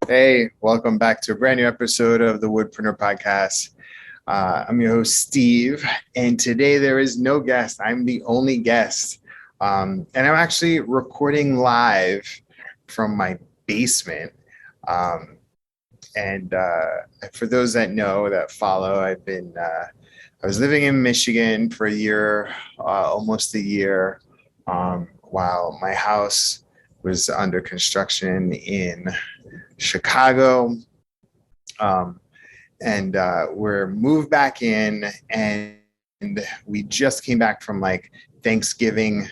Hey, welcome back to a brand new episode of the Woodpreneur Podcast. I'm your host, Steve, and today there is no guest. I'm the only guest. And I'm actually recording live from my basement. Um, and for those that know, that follow, I was living in Michigan for a year, almost a year, while my house was under construction in Chicago. Um, and we're moved back in, and we just came back from like Thanksgiving,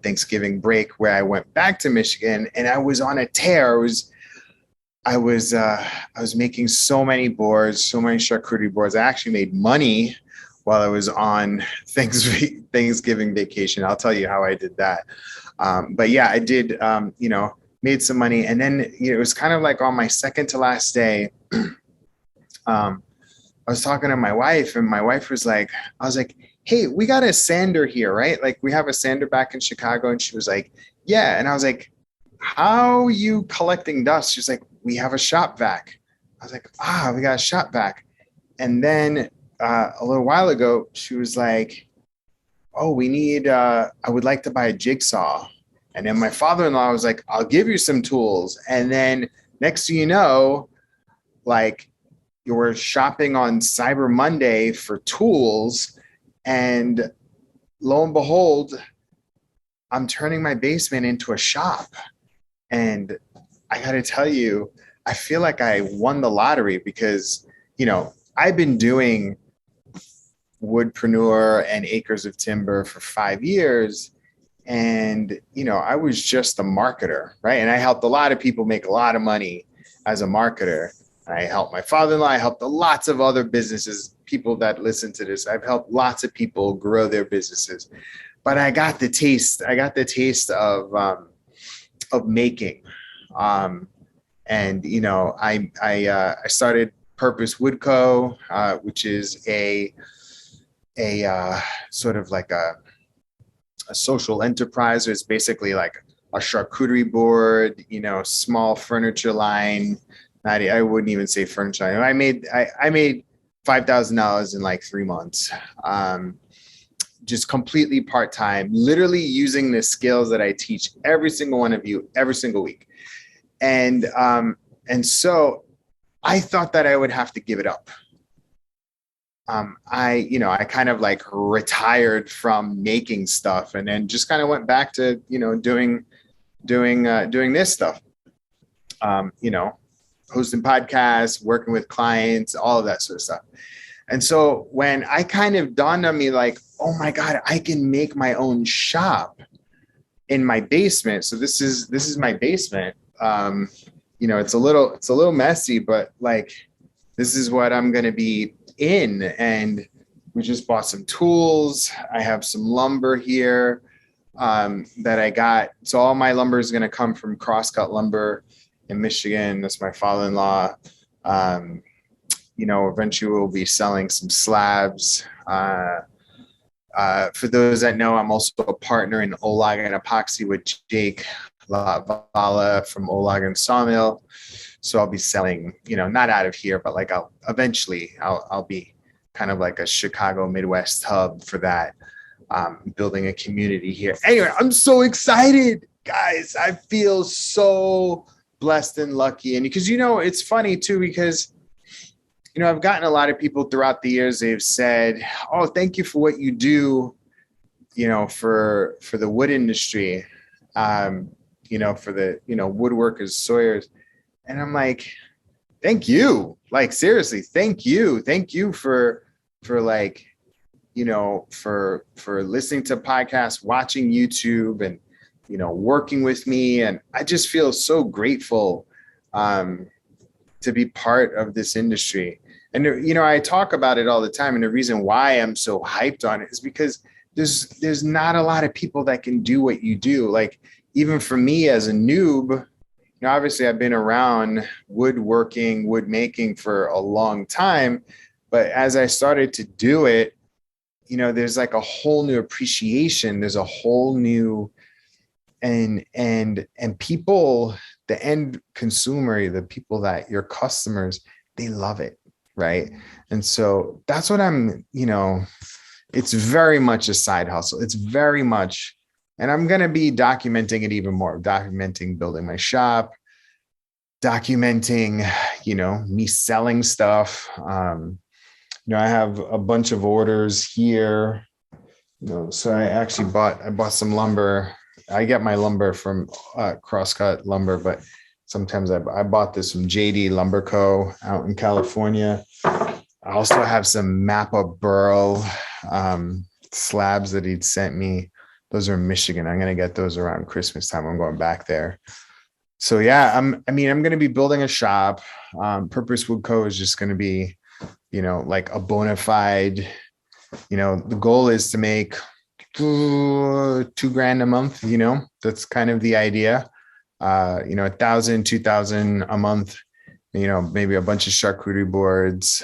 Thanksgiving break, where I went back to Michigan, and I was on a tear. I was making so many boards, so many charcuterie boards. I actually made money while I was on Thanksgiving vacation. I'll tell you how I did that. But yeah, I did. Made some money, and then it was kind of like on my second to last day. I was talking to my wife, and my wife was like, I was like, "Hey, we got a sander here, right? Like, we have a sander back in Chicago." And she was like, "Yeah." And I was like, "How are you collecting dust?" She's like, "We have a shop vac." I was like, we got a shop vac. And then a little while ago, she was like, "Oh, I would like to buy a jigsaw." And then my father-in-law was like, "I'll give you some tools." And then next thing you know, like, you were shopping on Cyber Monday for tools, and lo and behold, I'm turning my basement into a shop. And I got to tell you, I feel like I won the lottery because, I've been doing Woodpreneur and Acres of Timber for 5 years. And, I was just a marketer, right? And I helped a lot of people make a lot of money as a marketer. I helped my father-in-law. I helped lots of other businesses, people that listen to this. I've helped lots of people grow their businesses. But I got the taste. I got the taste of making. I started Purpose Wood Co., which is a sort of like a social enterprise. It's basically like a charcuterie board, small furniture line. I wouldn't even say furniture line. I made $5,000 in like 3 months. Just completely part-time, literally using the skills that I teach every single one of you every single week. And so I thought that I would have to give it up. I kind of like retired from making stuff, and then just kind of went back to, doing this stuff, hosting podcasts, working with clients, all of that sort of stuff. And so when I kind of dawned on me, like, oh my God, I can make my own shop in my basement. So this is my basement. It's a little messy, but like, this is what I'm going to be in. And we just bought some tools. I have some lumber here that I got. So all my lumber is going to come from Crosscut Lumber in Michigan. That's my father-in-law. Eventually we'll be selling some slabs. For those that know, I'm also a partner in Olag and Epoxy with Jake Vala from Olag and Sawmill. So I'll be selling, not out of here, but like I'll be kind of like a Chicago Midwest hub for that, building a community here. Anyway, I'm so excited, guys. I feel so blessed and lucky. And because, it's funny too, because, I've gotten a lot of people throughout the years. They've said, "Oh, thank you for what you do, for the wood industry, for the, woodworkers, sawyers." And I'm like, thank you. Like, seriously, thank you. Thank you for like, for listening to podcasts, watching YouTube, and, working with me. And I just feel so grateful to be part of this industry. And, I talk about it all the time. And the reason why I'm so hyped on it is because there's not a lot of people that can do what you do. Like, even for me as a noob, obviously I've been around woodworking, wood making for a long time, but as I started to do it, there's like a whole new appreciation. There's a whole new, and people the end consumer, the people that your customers, they love it. Right. And so that's what it's very much a side hustle. It's very much, and I'm going to be documenting it even more, documenting building my shop, documenting, me selling stuff. I have a bunch of orders here, so I bought some lumber. I get my lumber from Crosscut Lumber, but sometimes I bought this from JD Lumber Co. out in California. I also have some Mappa Burl slabs that he'd sent me. Those are in Michigan. I'm going to get those around Christmas time. I'm going back there. So yeah, I'm going to be building a shop. Purpose Wood Co. is just going to be, like a bona fide, the goal is to make $2,000 a month, that's kind of the idea. 1,000, 2,000 a month, maybe a bunch of charcuterie boards,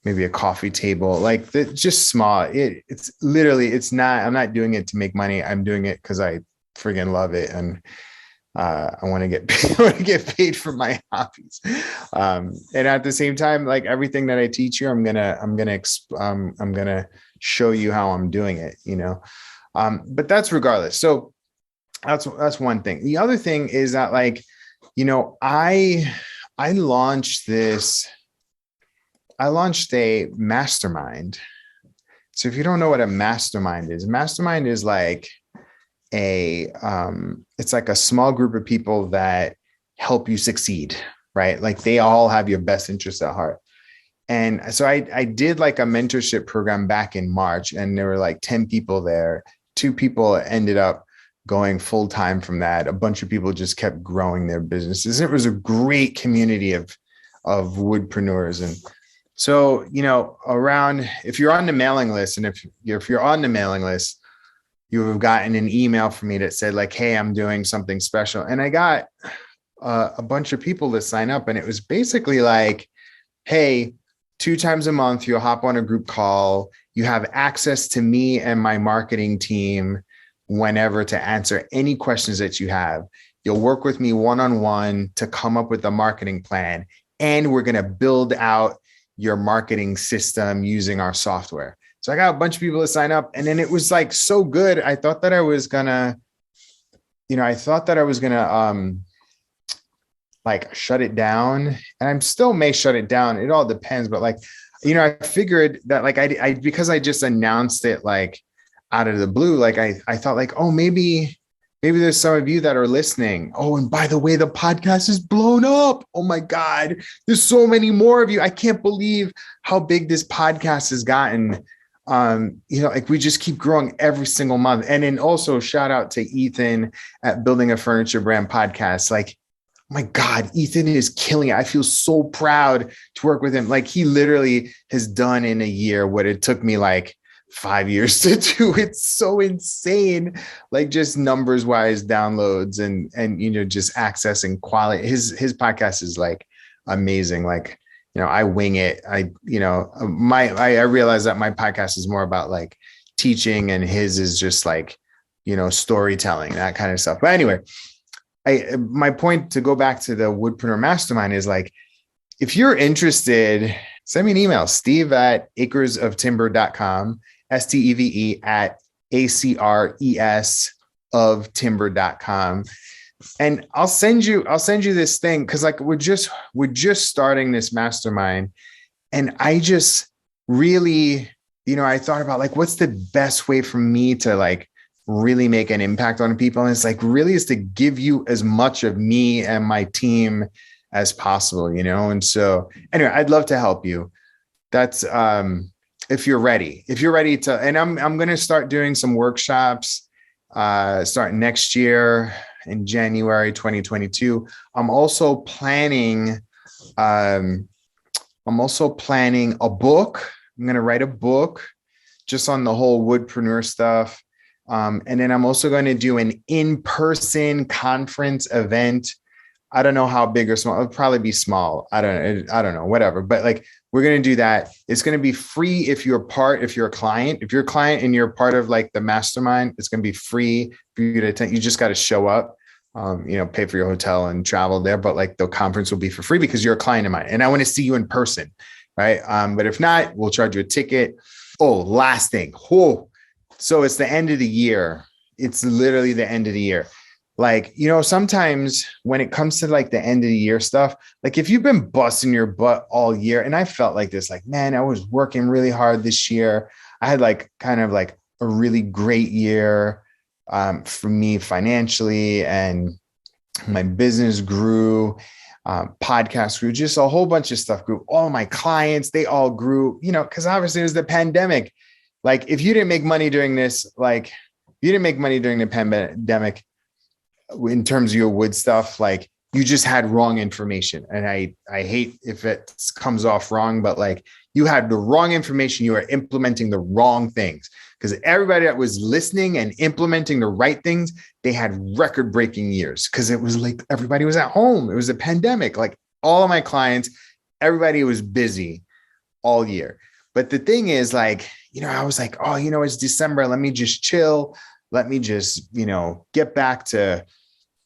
maybe a coffee table, like just small. It's literally, I'm not doing it to make money. I'm doing it because I friggin' love it. And I want to get paid, I want to get paid for my hobbies. And at the same time, like everything that I teach you, I'm gonna show you how I'm doing it, but that's regardless. So that's one thing. The other thing is that, like, I launched a mastermind. So if you don't know what a mastermind is like it's like a small group of people that help you succeed, right? Like they all have your best interests at heart. And so I did like a mentorship program back in March, and there were like 10 people there. 2 people ended up going full time from that. A bunch of people just kept growing their businesses. It was a great community of woodpreneurs. And so, if you're on the mailing list, and if you're on the mailing list, you have gotten an email from me that said like, hey, I'm doing something special. And I got a bunch of people to sign up. And it was basically like, hey, 2 times a month, you'll hop on a group call. You have access to me and my marketing team whenever to answer any questions that you have. You'll work with me one-on-one to come up with a marketing plan. And we're going to build out your marketing system using our software. So I got a bunch of people to sign up, and then it was like so good. I thought that I was gonna, like shut it down, and I'm still may shut it down. It all depends, but like, I figured that like I because I just announced it like out of the blue, like I thought like, oh, maybe there's some of you that are listening. Oh, and by the way, the podcast is blown up. Oh my God, there's so many more of you. I can't believe how big this podcast has gotten. Like we just keep growing every single month. And then also shout out to Ethan at Building a Furniture Brand Podcast. Like, oh my God, Ethan is killing it. I feel so proud to work with him. Like he literally has done in a year what it took me like 5 years to do. It's so insane. Like just numbers wise, downloads and just accessing quality. His podcast is like amazing. Like, I wing it. I realize that my podcast is more about like teaching, and his is just like, storytelling, that kind of stuff. But anyway, my point to go back to the Woodpreneur Mastermind is like, if you're interested, send me an email, steve@acresoftimber.com, STEVE@ACRES of timber.com. And I'll send you this thing. Cause like we're just starting this mastermind. And I just really, I thought about like, what's the best way for me to like really make an impact on people? And it's like, really is to give you as much of me and my team as possible, And so anyway, I'd love to help you. That's, if you're ready to, and I'm going to start doing some workshops, starting next year in January 2022. I'm also planning a book. I'm going to write a book just on the whole woodpreneur stuff. And then I'm also going to do an in-person conference event. I don't know how big or small. It'll probably be small. I don't know, whatever. But like, we're going to do that. It's going to be free if you're a client, if you're a client and you're part of like the mastermind, it's going to be free for you to attend. You just got to show up. pay for your hotel and travel there, but like the conference will be for free because you're a client of mine and I want to see you in person. Right. But if not, we'll charge you a ticket. Oh, last thing. Whoa. So it's the end of the year. It's literally the end of the year. Like, sometimes when it comes to like the end of the year stuff, like if you've been busting your butt all year, and I felt like this, like, man, I was working really hard this year. I had like kind of like a really great year for me financially, and my business grew, podcast grew, just a whole bunch of stuff grew. All my clients, they all grew, because obviously it was the pandemic. Like if you didn't make money during this, like you didn't make money during the pandemic in terms of your wood stuff, like you just had wrong information. And I hate if it comes off wrong, but like you had the wrong information. You were implementing the wrong things, because everybody that was listening and implementing the right things, they had record breaking years because it was like everybody was at home. It was a pandemic. Like all of my clients, everybody was busy all year. But the thing is, like, I was like, oh, it's December. Let me just chill. Let me just, get back to,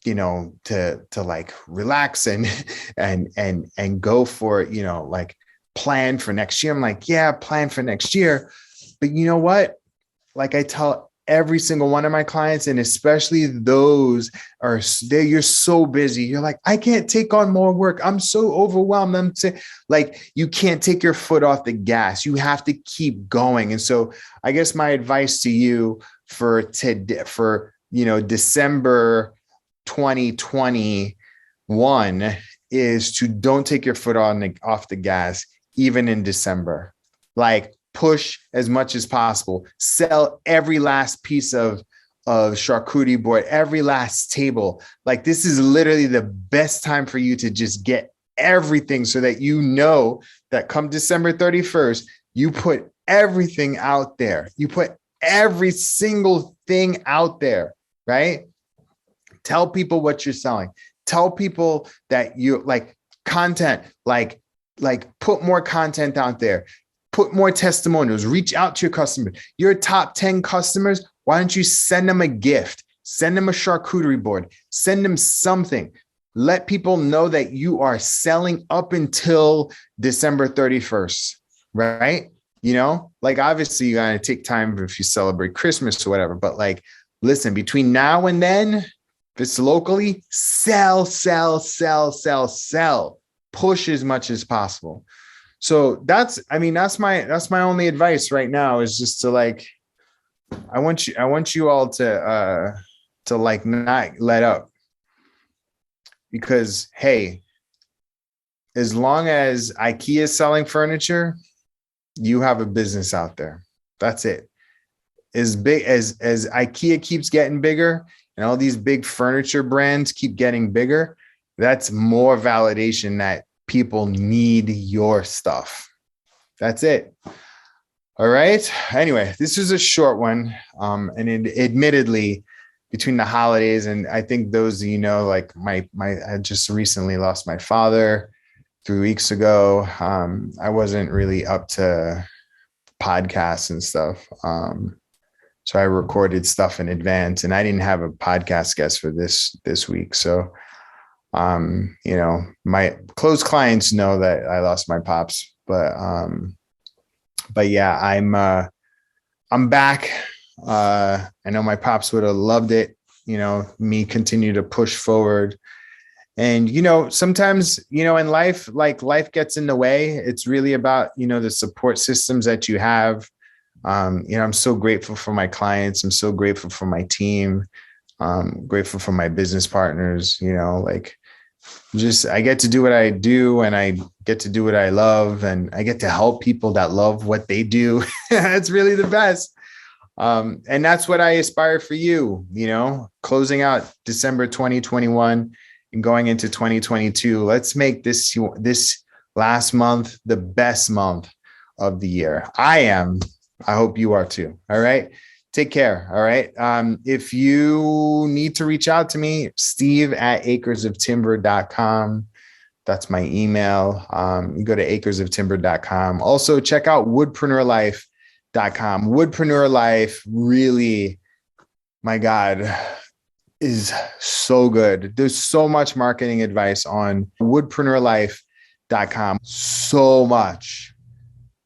to like relax and go for, like plan for next year. I'm like, yeah, plan for next year. But you know what? Like I tell every single one of my clients, and especially those you're so busy. You're like, I can't take on more work. I'm so overwhelmed. I'm saying, like, you can't take your foot off the gas. You have to keep going. And so I guess my advice to you for today, for, December 2021 is to don't take your foot off the gas, even in December. Like, push as much as possible. Sell every last piece of charcuterie board, every last table. Like, this is literally the best time for you to just get everything, so that that come December 31st, you put everything out there. You put every single thing out there, right? Tell people what you're selling. Tell people that you like content, like put more content out there. Put more testimonials, reach out to your customers. Your top 10 customers, why don't you send them a gift? Send them a charcuterie board, send them something. Let people know that you are selling up until December 31st, right? Like obviously you got to take time if you celebrate Christmas or whatever, but like, listen, between now and then, if it's locally, sell. Push as much as possible. So that's my only advice right now, is just to like, I want you all to like not let up, because, hey, as long as IKEA is selling furniture, you have a business out there. That's it. As big as IKEA keeps getting bigger and all these big furniture brands keep getting bigger, that's more validation that people need your stuff. That's it. All right. Anyway, this is a short one. Admittedly, between the holidays, and I think those, like I just recently lost my father 3 weeks ago. I wasn't really up to podcasts and stuff. So I recorded stuff in advance, and I didn't have a podcast guest for this week. So my close clients know that I lost my pops, but yeah, I'm back. I know my pops would have loved it, me continue to push forward. And, sometimes, in life, like life gets in the way. It's really about, the support systems that you have. I'm so grateful for my clients. I'm so grateful for my team. Grateful for my business partners, I get to do what I do, and I get to do what I love, and I get to help people that love what they do. It's really the best. And that's what I aspire for you, closing out December 2021 and going into 2022. Let's make this last month the best month of the year. I hope you are too. All right. Take care. All right. If you need to reach out to me, steve@acresoftimber.com. That's my email. You go to acresoftimber.com. Also check out woodpreneurlife.com. Woodpreneur Life, really, my God, is so good. There's so much marketing advice on woodpreneurlife.com. So much.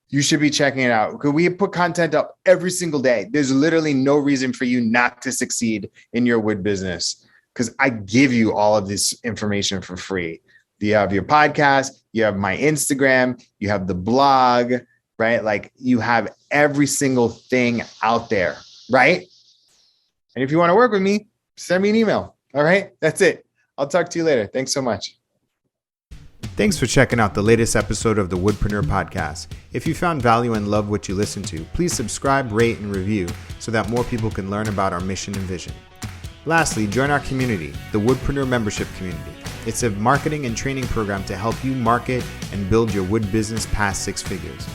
You should be checking it out because we put content up every single day. There's literally no reason for you not to succeed in your wood business because I give you all of this information for free. You have your podcast, you have my Instagram, you have the blog, right? Like you have every single thing out there, right? And if you want to work with me, send me an email. All right, that's it. I'll talk to you later. Thanks so much. Thanks for checking out the latest episode of the Woodpreneur Podcast. If you found value and love what you listened to, please subscribe, rate, and review so that more people can learn about our mission and vision. Lastly, join our community, the Woodpreneur Membership Community. It's a marketing and training program to help you market and build your wood business past 6 figures.